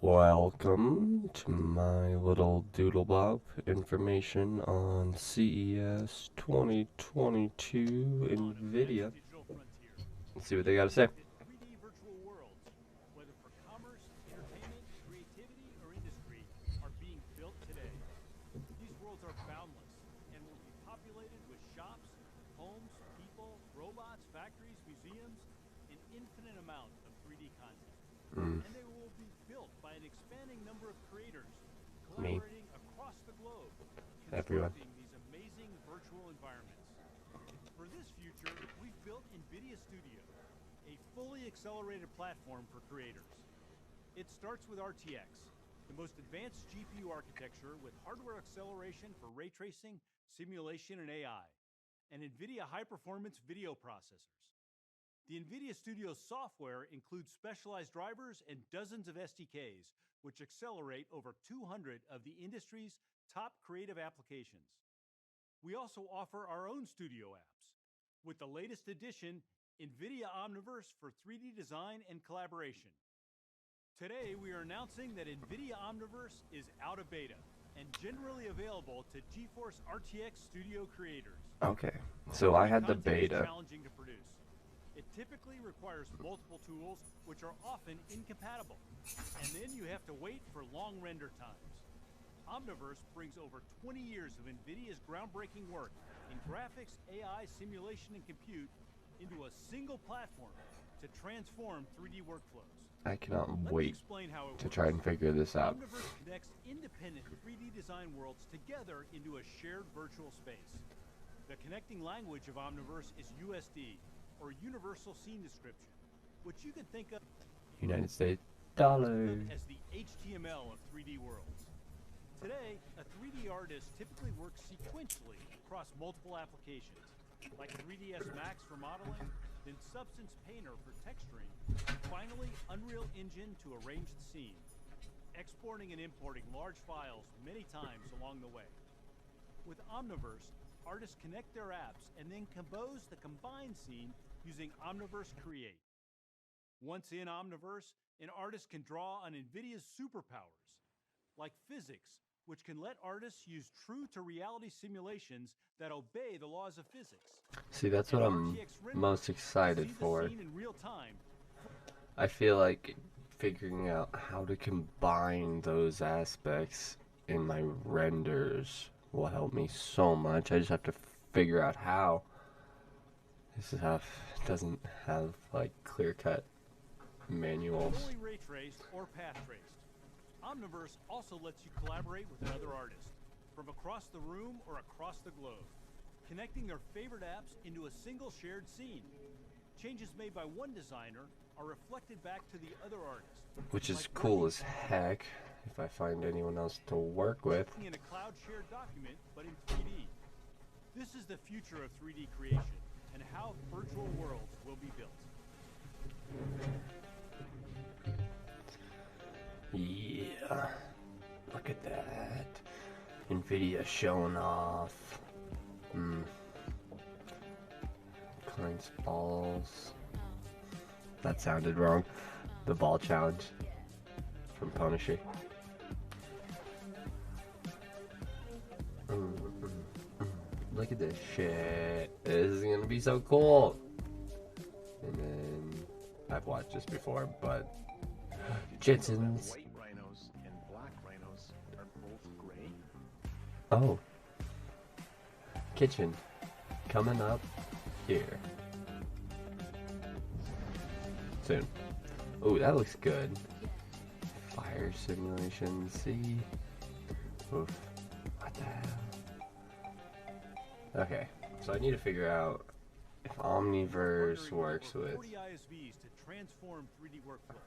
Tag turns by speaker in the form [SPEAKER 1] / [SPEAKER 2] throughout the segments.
[SPEAKER 1] Welcome to my little doodlebop information on CES 2022 Nvidia. Let's see what they got to say.
[SPEAKER 2] 3D virtual worlds, whether for commerce, entertainment, creativity, or industry, are being built today. These worlds are boundless and will be populated with shops, homes, people, robots, factories, museums, an infinite amount of 3D content. And they will be built by an expanding number of creators,
[SPEAKER 1] Me.
[SPEAKER 2] collaborating across the globe,
[SPEAKER 1] Everyone.
[SPEAKER 2] constructing these amazing virtual environments. For this future, we've built Nvidia Studio, a fully accelerated platform for creators. It starts with RTX, the most advanced GPU architecture with hardware acceleration for ray tracing, simulation, and AI, and Nvidia high-performance video processors. The Nvidia Studio software includes specialized drivers and dozens of SDKs, which accelerate over 200 of the industry's top creative applications. We also offer our own studio apps, with the latest edition, Nvidia Omniverse for 3D design and collaboration. Today, we are announcing that Nvidia Omniverse is out of beta and generally available to GeForce RTX Studio creators.
[SPEAKER 1] Okay, so I had the
[SPEAKER 2] Content is
[SPEAKER 1] beta.
[SPEAKER 2] challenging to produce. It typically requires multiple tools, which are often incompatible, and then you have to wait for long render times. Omniverse brings over 20 years of Nvidia's groundbreaking work in graphics, AI, simulation, and compute into a single platform to transform 3D workflows.
[SPEAKER 1] I cannot
[SPEAKER 2] Let me
[SPEAKER 1] wait
[SPEAKER 2] explain how it
[SPEAKER 1] to
[SPEAKER 2] works.
[SPEAKER 1] try and figure this out.
[SPEAKER 2] Omniverse connects independent 3D design worlds together into a shared virtual space. The connecting language of Omniverse is USD, or Universal Scene Description, which you can think of
[SPEAKER 1] United States dollar.
[SPEAKER 2] as the HTML of 3D worlds. Today, a 3D artist typically works sequentially across multiple applications, like 3ds Max for modeling, then Substance Painter for texturing, and finally Unreal Engine to arrange the scene, exporting and importing large files many times along the way. With Omniverse, artists connect their apps and then compose the combined scene using Omniverse Create. Once in Omniverse, an artist can draw on Nvidia's superpowers, like physics, which can let artists use true-to-reality simulations that obey the laws of physics.
[SPEAKER 1] See, that's what I'm most excited for.
[SPEAKER 2] See the scene in real time.
[SPEAKER 1] I feel like figuring out how to combine those aspects in my renders will help me so much. I just have to figure out how. This doesn't have like clear-cut manuals.
[SPEAKER 2] Fully ray traced or path traced. Omniverse also lets you collaborate with another artist from across the room or across the globe, connecting their favorite apps into a single shared scene. Changes made by one designer are reflected back to the other artist,
[SPEAKER 1] Which is cool as heck if I find anyone else to work with.
[SPEAKER 2] in a cloud shared document, but in 3D. This is the future of 3D creation and how virtual worlds will be built.
[SPEAKER 1] Yeah, look at that. Nvidia showing off. Klein's balls. That sounded wrong. The ball challenge from Punisher. Look at this shit. This is gonna be so cool. And then I've watched this before, but Jetsons.
[SPEAKER 3] White rhinos and black rhinos are both gray.
[SPEAKER 1] Oh. Kitchen. Coming up here. Soon. Oh, that looks good. Fire simulation, see? Oof. What the hell? Okay, so I need to figure out if Omniverse works with...
[SPEAKER 2] 40 ISVs to transform 3D workflows.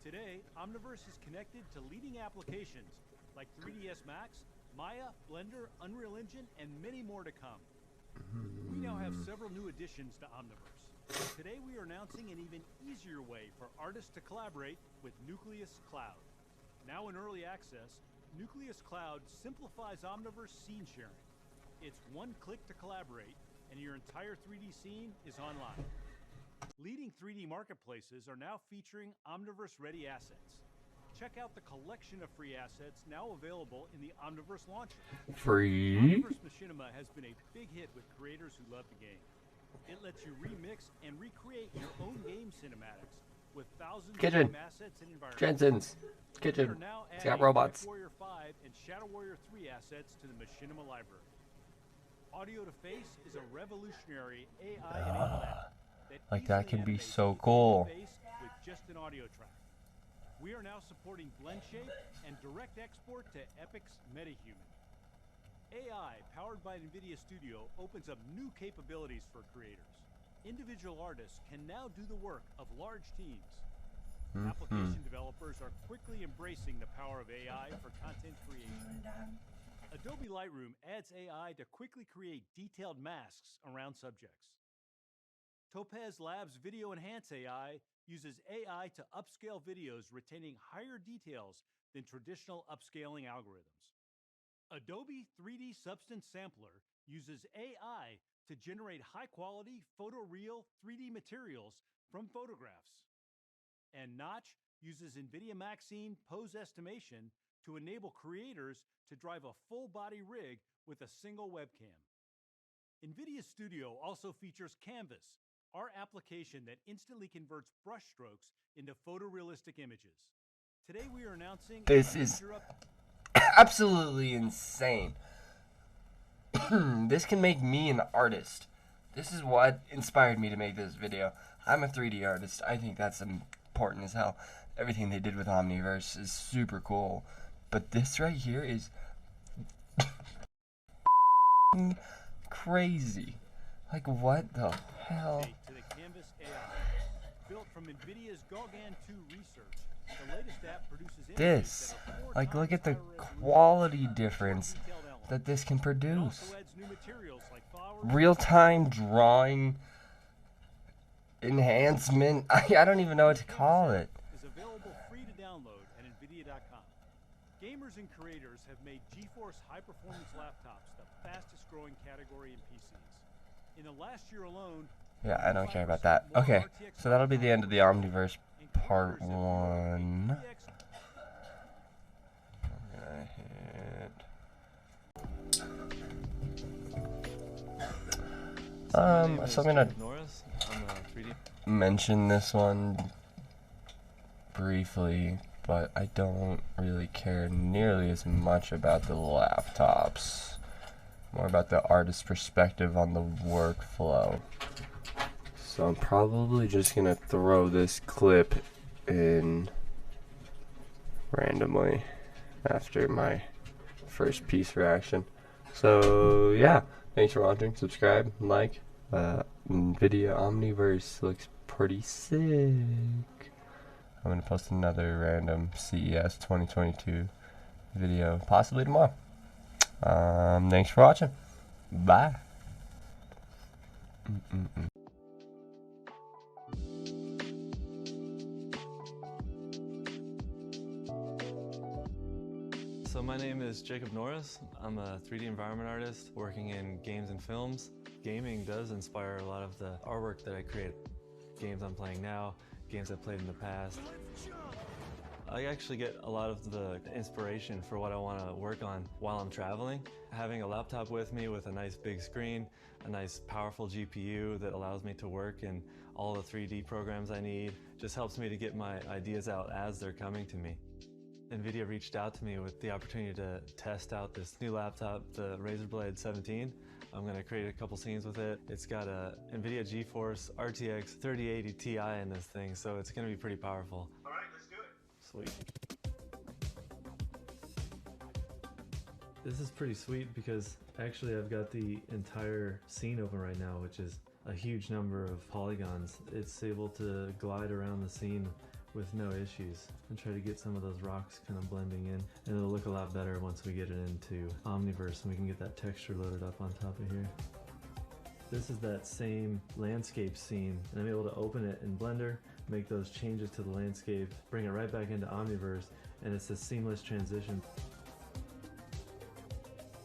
[SPEAKER 2] Today, Omniverse is connected to leading applications like 3ds Max, Maya, Blender, Unreal Engine, and many more to come. We now have several new additions to Omniverse. Today we are announcing an even easier way for artists to collaborate with Nucleus Cloud. Now in early access, Nucleus Cloud simplifies Omniverse scene sharing. It's one click to collaborate, and your entire 3D scene is online. Leading 3D marketplaces are now featuring Omniverse-ready assets. Check out the collection of free assets now available in the Omniverse launcher.
[SPEAKER 1] Free?
[SPEAKER 2] Omniverse Machinima has been a big hit with creators who love the game. It lets you remix and recreate your own game cinematics with thousands of
[SPEAKER 1] Kitchen.
[SPEAKER 2] game assets and environments.
[SPEAKER 1] Jensen's
[SPEAKER 2] We
[SPEAKER 1] kitchen.
[SPEAKER 2] are now
[SPEAKER 1] It's got
[SPEAKER 2] adding
[SPEAKER 1] robots.
[SPEAKER 2] MechWarrior 5 and Shadow Warrior 3 assets to the Machinima library. Audio to Face is a revolutionary AI-enabled app
[SPEAKER 1] Like that
[SPEAKER 2] easily
[SPEAKER 1] can be
[SPEAKER 2] animates
[SPEAKER 1] so
[SPEAKER 2] a
[SPEAKER 1] cool.
[SPEAKER 2] face with just an audio track. We are now supporting blend shape and direct export to Epic's MetaHuman. AI, powered by Nvidia Studio, opens up new capabilities for creators. Individual artists can now do the work of large teams. Application developers are quickly embracing the power of AI for content creation. Adobe Lightroom adds AI to quickly create detailed masks around subjects. Topaz Labs Video Enhance AI uses AI to upscale videos retaining higher details than traditional upscaling algorithms. Adobe 3D Substance Sampler uses AI to generate high-quality photoreal 3D materials from photographs. And Notch uses Nvidia Maxine pose estimation to enable creators to drive a full-body rig with a single webcam. Nvidia Studio also features Canvas, our application that instantly converts brushstrokes into photorealistic images. Today we are announcing
[SPEAKER 1] This is absolutely insane. This can make me an artist. This is what inspired me to make this video. I'm a 3D artist. I think that's important as hell. Everything they did with Omniverse is super cool. But this right here is crazy. Like, what the hell?
[SPEAKER 2] To the Canvas AI. Built from Nvidia's Gauguin 2 research, the latest app produces images
[SPEAKER 1] This,
[SPEAKER 2] that are 4
[SPEAKER 1] like, look
[SPEAKER 2] times
[SPEAKER 1] at the
[SPEAKER 2] higher resolution,
[SPEAKER 1] quality
[SPEAKER 2] more
[SPEAKER 1] difference
[SPEAKER 2] detailed elements.
[SPEAKER 1] that this can
[SPEAKER 2] It
[SPEAKER 1] produce.
[SPEAKER 2] also adds new materials like flowers,
[SPEAKER 1] Real-time drawing enhancement. I don't even know what to call it.
[SPEAKER 2] is available free to download at nvidia.com. Gamers and creators have made GeForce high-performance laptops the fastest growing category in PCs. In the last year alone,
[SPEAKER 1] Yeah, I don't care about that. Okay, so that'll be the end of the Omniverse part 1. I'm gonna hit. So I'm gonna mention this one briefly, but I don't really care nearly as much about the laptops. More about the artist's perspective on the workflow. So I'm probably just gonna throw this clip in randomly after my first piece reaction. So yeah, thanks for watching. Subscribe, like. Nvidia Omniverse looks pretty sick. I'm gonna post another random CES 2022 video possibly tomorrow. Thanks for watching. Bye.
[SPEAKER 4] So my name is Jacob Norris. I'm a 3D environment artist working in games and films. Gaming does inspire a lot of the artwork that I create. Games I'm playing now, games I've played in the past. I actually get a lot of the inspiration for what I want to work on while I'm traveling. Having a laptop with me with a nice big screen, a nice powerful GPU that allows me to work in all the 3D programs I need, just helps me to get my ideas out as they're coming to me. Nvidia reached out to me with the opportunity to test out this new laptop, the Razer Blade 17. I'm going to create a couple scenes with it. It's got a Nvidia GeForce RTX 3080 Ti in this thing, so it's going to be pretty powerful.
[SPEAKER 2] All right, let's do it.
[SPEAKER 4] Sweet. This is pretty sweet because actually I've got the entire scene open right now, which is a huge number of polygons. It's able to glide around the scene with no issues and try to get some of those rocks kind of blending in, and it'll look a lot better once we get it into Omniverse and we can get that texture loaded up on top of here. This is that same landscape scene, and I'm able to open it in Blender, make those changes to the landscape, bring it right back into Omniverse, and it's a seamless transition.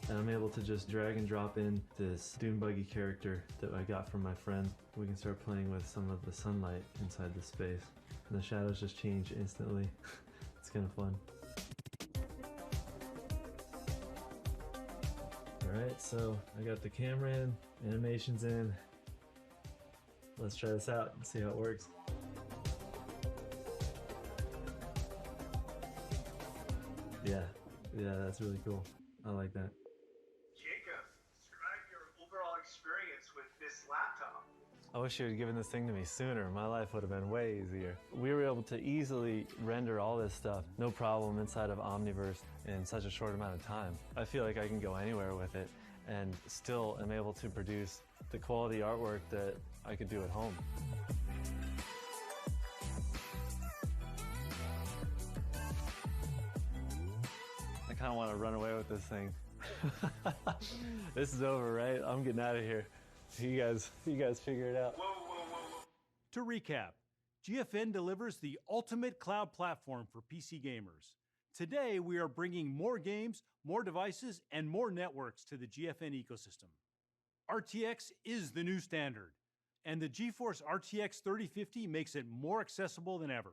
[SPEAKER 4] And I'm able to just drag and drop in this dune buggy character that I got from my friend. We can start playing with some of the sunlight inside the space. And the shadows just change instantly. It's It's kind of fun. Alright, so I got the camera in, animations in. Let's try this out and see how it works. Yeah, that's really cool. I like that.
[SPEAKER 5] Jacob, describe your overall experience with this laptop.
[SPEAKER 4] I wish you had given this thing to me sooner. My life would have been way easier. We were able to easily render all this stuff, no problem, inside of Omniverse in such a short amount of time. I feel like I can go anywhere with it and still am able to produce the quality artwork that I could do at home. I kind of want to run away with this thing. This is over, right? I'm getting out of here. You guys figure it out.
[SPEAKER 5] Whoa, whoa, whoa, whoa.
[SPEAKER 2] To recap, GFN delivers the ultimate cloud platform for PC gamers. Today, we are bringing more games, more devices, and more networks to the GFN ecosystem. RTX is the new standard, and the GeForce RTX 3050 makes it more accessible than ever.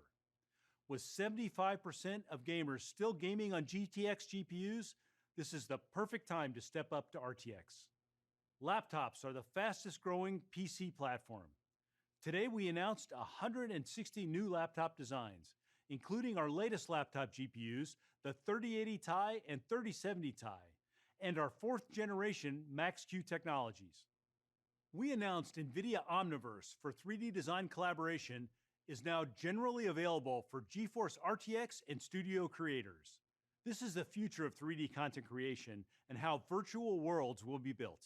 [SPEAKER 2] With 75% of gamers still gaming on GTX GPUs, this is the perfect time to step up to RTX. Laptops are the fastest growing PC platform. Today we announced 160 new laptop designs, including our latest laptop GPUs, the 3080 Ti and 3070 Ti, and our 4th generation Max-Q technologies. We announced Nvidia Omniverse for 3D design collaboration is now generally available for GeForce RTX and Studio creators. This is the future of 3D content creation and how virtual worlds will be built.